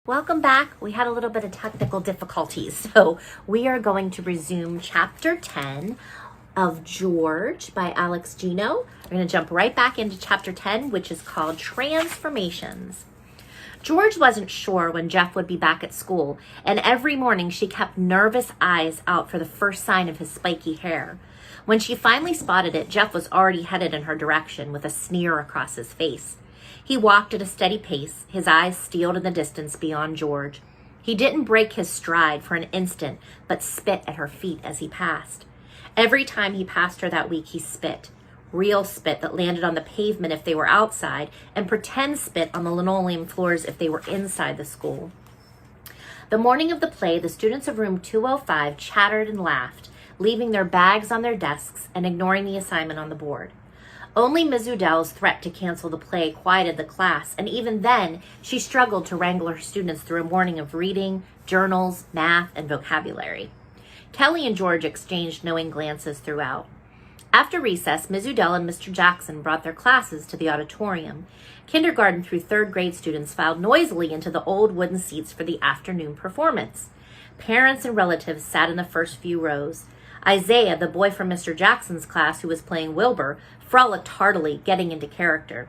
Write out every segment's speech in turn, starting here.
Welcome back. We had a little bit of technical difficulties, so we are going to resume chapter 10 of George by Gino. We're going to jump right back into chapter 10, which is called Transformations. George wasn't sure when Jeff would be back at school, and every morning she kept nervous eyes out for the first sign of his spiky hair. When she finally spotted it, Jeff was already headed in her direction with a sneer across his face. He walked at a steady pace, his eyes steeled in the distance beyond George. He didn't break his stride for an instant, but spit at her feet as he passed. Every time he passed her that week, he spit. Real spit that landed on the pavement if they were outside, and pretend spit on the linoleum floors if they were inside the school. The morning of the play, the students of room 205 chattered and laughed, leaving their bags on their desks and ignoring the assignment on the board. Only Ms. Udell's threat to cancel the play quieted the class, and even then, she struggled to wrangle her students through a morning of reading, journals, math, and vocabulary. Kelly and George exchanged knowing glances throughout. After recess, Ms. Udell and Mr. Jackson brought their classes to the auditorium. Kindergarten through third grade students filed noisily into the old wooden seats for the afternoon performance. Parents and relatives sat in the first few rows. Isaiah, the boy from Mr. Jackson's class who was playing Wilbur, frolicked heartily, getting into character.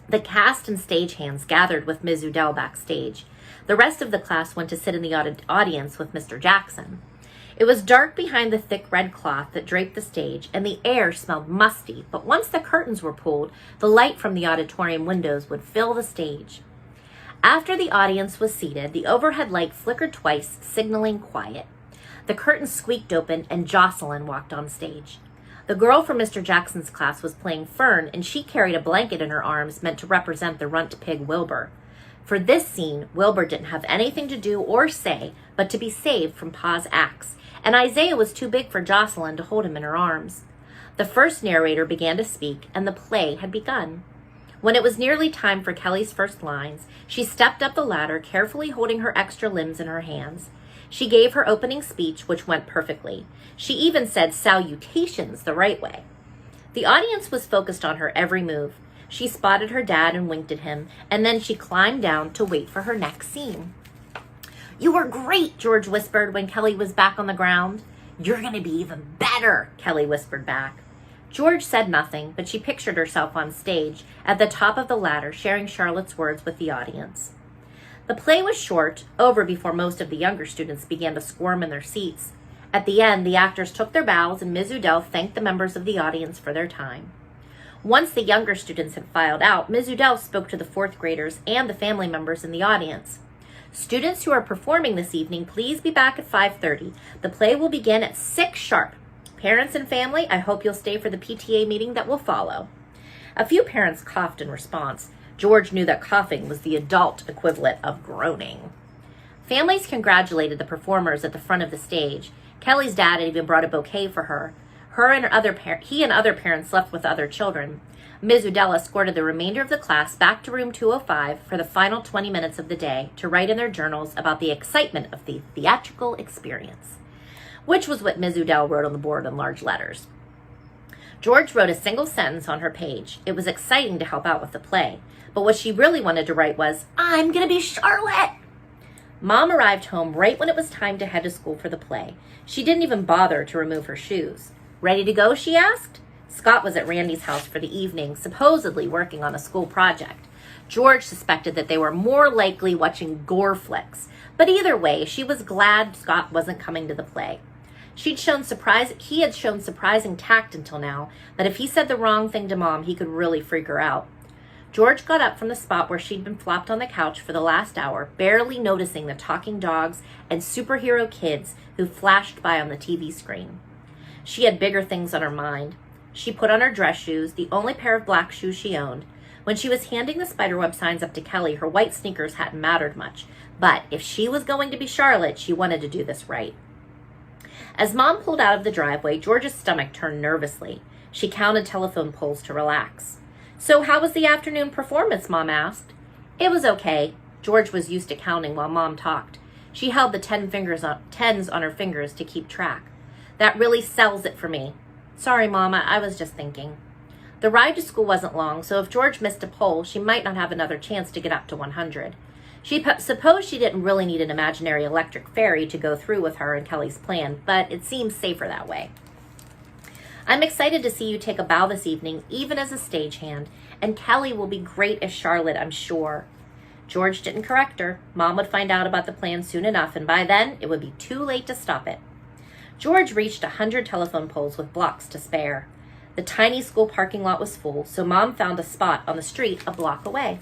The cast and stagehands gathered with Ms. Udell backstage. The rest of the class went to sit in the audience with Mr. Jackson. It was dark behind the thick red cloth that draped the stage, and the air smelled musty, but once the curtains were pulled, the light from the auditorium windows would fill the stage. After the audience was seated, the overhead light flickered twice, signaling quiet. The curtains squeaked open, and Jocelyn walked on stage. The girl from Mr. Jackson's class was playing Fern, and she carried a blanket in her arms meant to represent the runt pig Wilbur. For this scene, Wilbur didn't have anything to do or say but to be saved from Pa's axe, and Isaiah was too big for Jocelyn to hold him in her arms. The first narrator began to speak, and the play had begun. When it was nearly time for Kelly's first lines, she stepped up the ladder, carefully holding her extra limbs in her hands. She gave her opening speech, which went perfectly. She even said salutations the right way. The audience was focused on her every move. She spotted her dad and winked at him, and then she climbed down to wait for her next scene. "You were great," George whispered when Kelly was back on the ground. "You're going to be even better," Kelly whispered back. George said nothing, but she pictured herself on stage, at the top of the ladder, sharing Charlotte's words with the audience. The play was short, over before most of the younger students began to squirm in their seats. At the end, the actors took their bows, and Ms. Udell thanked the members of the audience for their time. Once the younger students had filed out, Ms. Udell spoke to the fourth graders and the family members in the audience. "Students who are performing this evening, please be back at 5:30. The play will begin at 6 sharp. Parents and family, I hope you'll stay for the PTA meeting that will follow." A few parents coughed in response. George knew that coughing was the adult equivalent of groaning. Families congratulated the performers at the front of the stage. Kelly's dad had even brought a bouquet for her. He and other parents left with other children. Ms. Udell escorted the remainder of the class back to room 205 for the final 20 minutes of the day to write in their journals about the excitement of the theatrical experience, which was what Ms. Udell wrote on the board in large letters. George wrote a single sentence on her page. It was exciting to help out with the play, but what she really wanted to write was, "I'm gonna be Charlotte." Mom arrived home right when it was time to head to school for the play. She didn't even bother to remove her shoes. "Ready to go?" she asked. Scott was at Randy's house for the evening, supposedly working on a school project. George suspected that they were more likely watching gore flicks, but either way, she was glad Scott wasn't coming to the play. He had shown surprising tact until now, that if he said the wrong thing to Mom, he could really freak her out. George got up from the spot where she'd been flopped on the couch for the last hour, barely noticing the talking dogs and superhero kids who flashed by on the TV screen. She had bigger things on her mind. She put on her dress shoes, the only pair of black shoes she owned. When she was handing the spiderweb signs up to Kelly, her white sneakers hadn't mattered much. But if she was going to be Charlotte, she wanted to do this right. As Mom pulled out of the driveway, George's stomach turned nervously. She counted telephone poles to relax. "So how was the afternoon performance?" Mom asked. It was okay. George was used to counting while Mom talked. She held the tens on her fingers to keep track. "That really sells it for me." "Sorry, Mama, I was just thinking." The ride to school wasn't long, so if George missed a poll, she might not have another chance to get up to 100. Supposed she didn't really need an imaginary electric fairy to go through with her and Kelly's plan, but it seems safer that way. I'm excited to see you take a bow this evening, even as a stagehand, and Kelly will be great as Charlotte, I'm sure. George didn't correct her. Mom would find out about the plan soon enough, and by then it would be too late to stop it. George reached 100 telephone poles with blocks to spare. The tiny school parking lot was full, so Mom found a spot on the street a block away.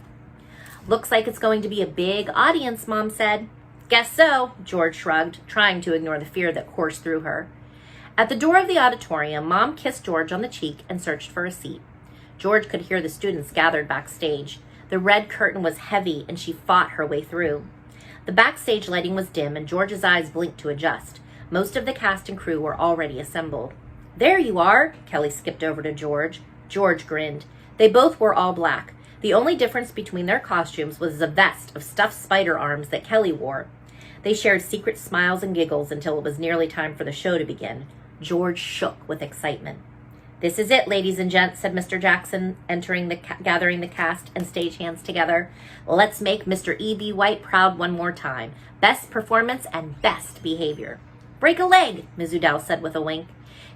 Looks like it's going to be a big audience, Mom said. Guess so, George shrugged, trying to ignore the fear that coursed through her. At the door of the auditorium, Mom kissed George on the cheek and searched for a seat. George could hear the students gathered backstage. The red curtain was heavy, and she fought her way through. The backstage lighting was dim, and George's eyes blinked to adjust. Most of the cast and crew were already assembled. There you are, Kelly skipped over to George. George grinned. They both wore all black. The only difference between their costumes was the vest of stuffed spider arms that Kelly wore. They shared secret smiles and giggles until it was nearly time for the show to begin. George shook with excitement. This is it, ladies and gents, said Mr. Jackson, gathering the cast and stagehands together. Let's make Mr. E.B. White proud one more time. Best performance and best behavior. Break a leg, Ms. Udell said with a wink.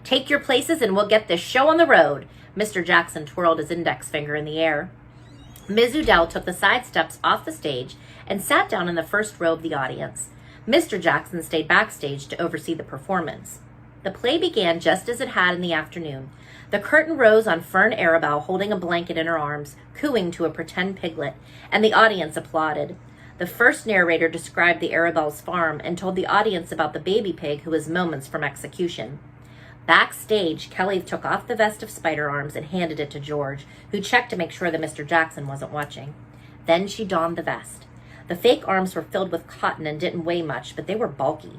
Take your places and we'll get this show on the road. Mr. Jackson twirled his index finger in the air. Ms. Udell took the side steps off the stage and sat down in the first row of the audience. Mr. Jackson stayed backstage to oversee the performance. The play began just as it had in the afternoon. The curtain rose on Fern Arabelle holding a blanket in her arms, cooing to a pretend piglet, and the audience applauded. The first narrator described the Arabelle's farm and told the audience about the baby pig who was moments from execution. Backstage, Kelly took off the vest of spider arms and handed it to George, who checked to make sure that Mr. Jackson wasn't watching. Then she donned the vest. The fake arms were filled with cotton and didn't weigh much, but they were bulky.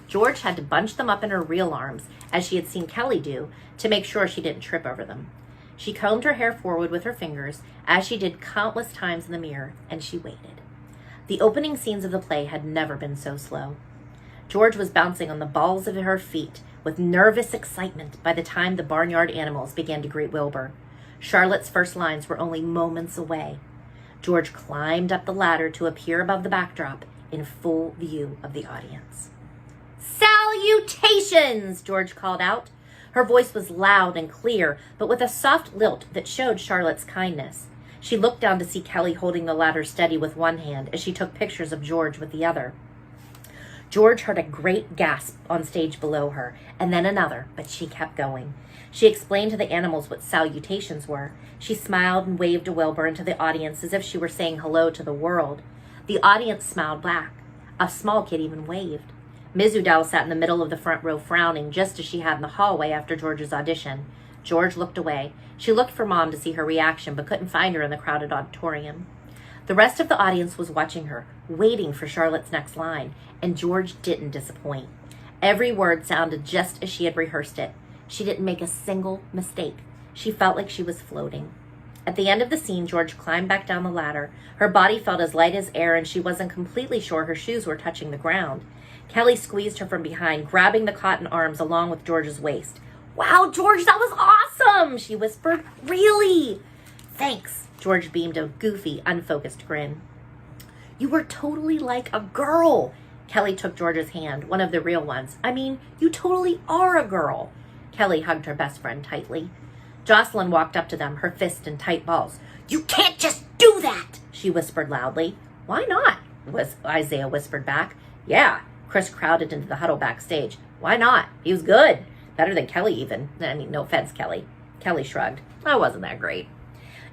George had to bunch them up in her real arms, as she had seen Kelly do, to make sure she didn't trip over them. She combed her hair forward with her fingers, as she did countless times in the mirror, and she waited. The opening scenes of the play had never been so slow. George was bouncing on the balls of her feet with nervous excitement by the time the barnyard animals began to greet Wilbur. Charlotte's first lines were only moments away. George climbed up the ladder to appear above the backdrop in full view of the audience. Salutations, George called out. Her voice was loud and clear, but with a soft lilt that showed Charlotte's kindness. She looked down to see Kelly holding the ladder steady with one hand as she took pictures of George with the other. George heard a great gasp on stage below her, and then another, but she kept going. She explained to the animals what salutations were. She smiled and waved to Wilbur and to the audience as if she were saying hello to the world. The audience smiled back. A small kid even waved. Ms. Udell sat in the middle of the front row frowning, just as she had in the hallway after George's audition. George looked away. She looked for Mom to see her reaction, but couldn't find her in the crowded auditorium. The rest of the audience was watching her, waiting for Charlotte's next line, and George didn't disappoint. Every word sounded just as she had rehearsed it. She didn't make a single mistake. She felt like she was floating. At the end of the scene, George climbed back down the ladder. Her body felt as light as air, and she wasn't completely sure her shoes were touching the ground. Kelly squeezed her from behind, grabbing the cotton arms along with George's waist. Wow, George, that was awesome, she whispered. Really? Thanks, George beamed a goofy, unfocused grin. You were totally like a girl. Kelly took George's hand, one of the real ones. I mean, you totally are a girl. Kelly hugged her best friend tightly. Jocelyn walked up to them, her fist in tight balls. You can't just do that, she whispered loudly. Why not? Isaiah whispered back. Yeah, Chris crowded into the huddle backstage. Why not? He was good. Better than Kelly even. I mean, no offense, Kelly. Kelly shrugged. I wasn't that great.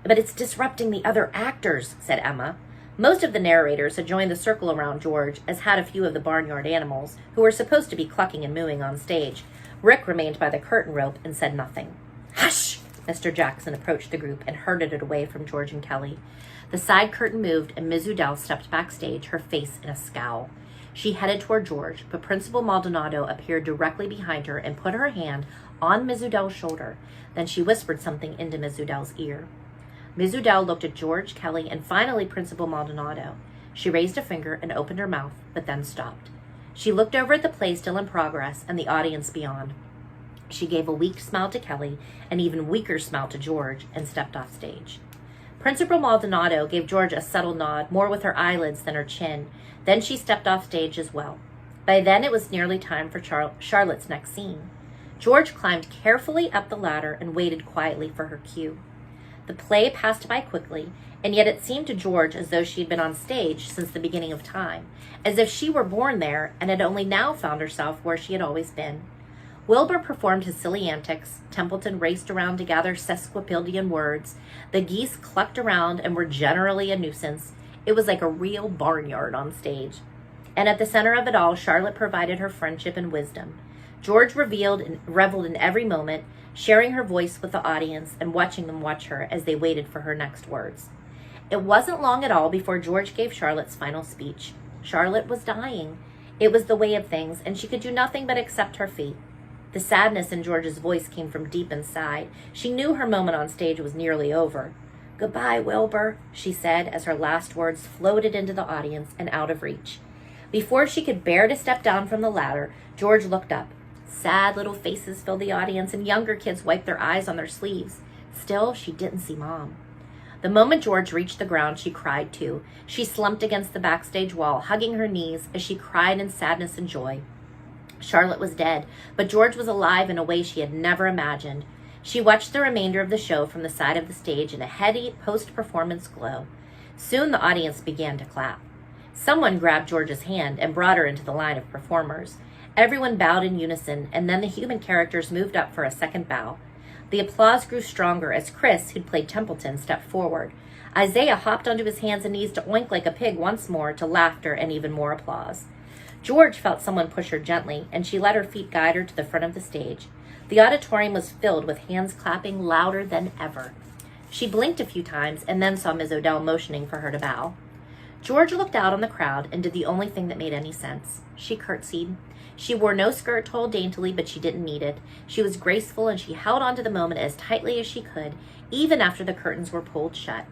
But it's disrupting the other actors, said Emma. Most of the narrators had joined the circle around George, as had a few of the barnyard animals, who were supposed to be clucking and mooing on stage. Rick remained by the curtain rope and said nothing. Hush! Mr. Jackson approached the group and herded it away from George and Kelly. The side curtain moved and Ms. Udell stepped backstage, her face in a scowl. She headed toward George, but Principal Maldonado appeared directly behind her and put her hand on Ms. Udell's shoulder. Then she whispered something into Ms. Udell's ear. Ms. Udell looked at George, Kelly, and finally Principal Maldonado. She raised a finger and opened her mouth, but then stopped. She looked over at the play still in progress and the audience beyond. She gave a weak smile to Kelly, an even weaker smile to George, and stepped off stage. Principal Maldonado gave George a subtle nod, more with her eyelids than her chin. Then she stepped off stage as well. By then it was nearly time for Charlotte's next scene. George climbed carefully up the ladder and waited quietly for her cue. The play passed by quickly, and yet it seemed to George as though she had been on stage since the beginning of time, as if she were born there and had only now found herself where she had always been. Wilbur performed his silly antics, Templeton raced around to gather sesquipedalian words, the geese clucked around and were generally a nuisance. It was like a real barnyard on stage. And at the center of it all, Charlotte provided her friendship and wisdom. George reveled in every moment, sharing her voice with the audience and watching them watch her as they waited for her next words. It wasn't long at all before George gave Charlotte's final speech. Charlotte was dying. It was the way of things, and she could do nothing but accept her fate. The sadness in George's voice came from deep inside. She knew her moment on stage was nearly over. "Goodbye, Wilbur," she said as her last words floated into the audience and out of reach. Before she could bear to step down from the ladder, George looked up. Sad little faces filled the audience, and younger kids wiped their eyes on their sleeves. Still, she didn't see Mom. The moment George reached the ground, she cried too. She slumped against the backstage wall, hugging her knees as she cried in sadness and joy. Charlotte was dead, but George was alive in a way she had never imagined. She watched the remainder of the show from the side of the stage in a heady post-performance glow. Soon the audience began to clap. Someone grabbed George's hand and brought her into the line of performers. Everyone bowed in unison, and then the human characters moved up for a second bow. The applause grew stronger as Chris, who'd played Templeton, stepped forward. Isaiah hopped onto his hands and knees to oink like a pig once more, to laughter and even more applause. George felt someone push her gently, and she let her feet guide her to the front of the stage. The auditorium was filled with hands clapping louder than ever. She blinked a few times and then saw Ms. Odell motioning for her to bow. George looked out on the crowd and did the only thing that made any sense. She curtsied. She wore no skirt told daintily, but she didn't need it. She was graceful, and she held on to the moment as tightly as she could, even after the curtains were pulled shut.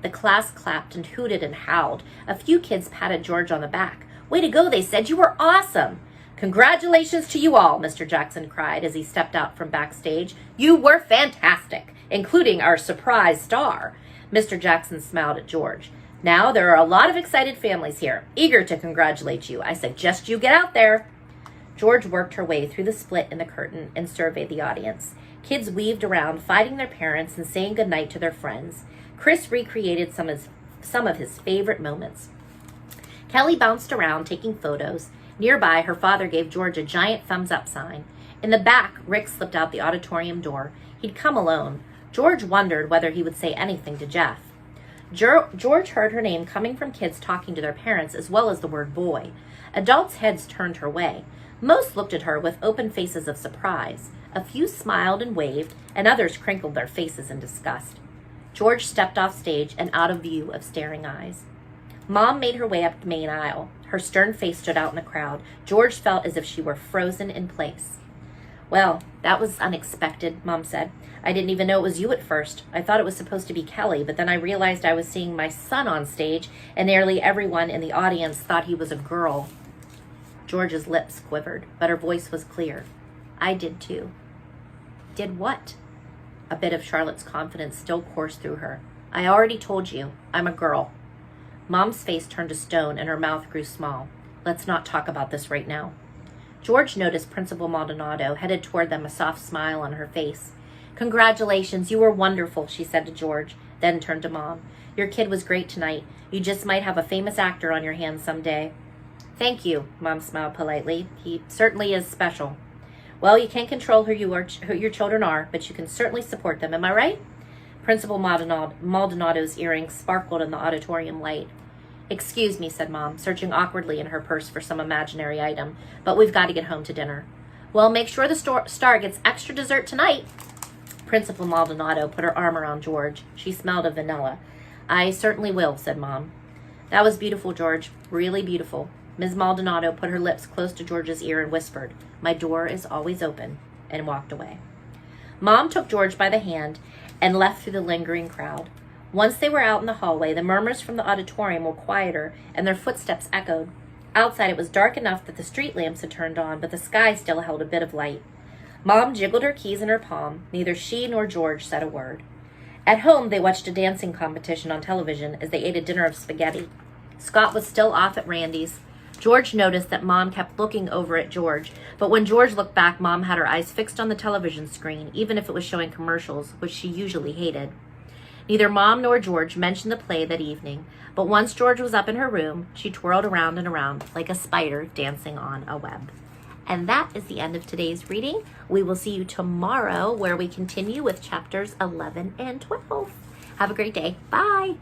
The class clapped and hooted and howled. A few kids patted George on the back. "Way to go," they said. "You were awesome." "Congratulations to you all," Mr. Jackson cried as he stepped out from backstage. "You were fantastic, including our surprise star." Mr. Jackson smiled at George. "Now there are a lot of excited families here, eager to congratulate you. I suggest you get out there." George worked her way through the split in the curtain and surveyed the audience. Kids weaved around, fighting their parents and saying goodnight to their friends. Chris recreated some of his favorite moments. Kelly bounced around, taking photos. Nearby, her father gave George a giant thumbs-up sign. In the back, Rick slipped out the auditorium door. He'd come alone. George wondered whether he would say anything to Jeff. George heard her name coming from kids talking to their parents, as well as the word boy. Adults' heads turned her way. Most looked at her with open faces of surprise. A few smiled and waved, and others crinkled their faces in disgust. George stepped off stage and out of view of staring eyes. Mom made her way up the main aisle. Her stern face stood out in the crowd. George felt as if she were frozen in place. "Well, that was unexpected," Mom said. "I didn't even know it was you at first. I thought it was supposed to be Kelly, but then I realized I was seeing my son on stage, and nearly everyone in the audience thought he was a girl." George's lips quivered, but her voice was clear. "I did too." "Did what?" A bit of Charlotte's confidence still coursed through her. "I already told you. I'm a girl." Mom's face turned to stone and her mouth grew small. "Let's not talk about this right now." George noticed Principal Maldonado headed toward them, a soft smile on her face. "Congratulations, you were wonderful," she said to George, then turned to Mom. "Your kid was great tonight. You just might have a famous actor on your hands someday." "Thank you," Mom smiled politely. "He certainly is special." "Well, you can't control who your children are, but you can certainly support them. Am I right?" Principal Maldonado's earrings sparkled in the auditorium light. "Excuse me," said Mom, searching awkwardly in her purse for some imaginary item, "but we've got to get home to dinner." "Well, make sure the star gets extra dessert tonight." Principal Maldonado put her arm around George. She smelled of vanilla. "I certainly will," said Mom. "That was beautiful, George. Really beautiful." Ms. Maldonado put her lips close to George's ear and whispered, "My door is always open," and walked away. Mom took George by the hand and left through the lingering crowd. Once they were out in the hallway, the murmurs from the auditorium were quieter, and their footsteps echoed. Outside, it was dark enough that the street lamps had turned on, but the sky still held a bit of light. Mom jiggled her keys in her palm. Neither she nor George said a word. At home, they watched a dancing competition on television as they ate a dinner of spaghetti. Scott was still off at Randy's. George noticed that Mom kept looking over at George, but when George looked back, Mom had her eyes fixed on the television screen, even if it was showing commercials, which she usually hated. Neither Mom nor George mentioned the play that evening, but once George was up in her room, she twirled around and around like a spider dancing on a web. And that is the end of today's reading. We will see you tomorrow where we continue with chapters 11 and 12. Have a great day. Bye.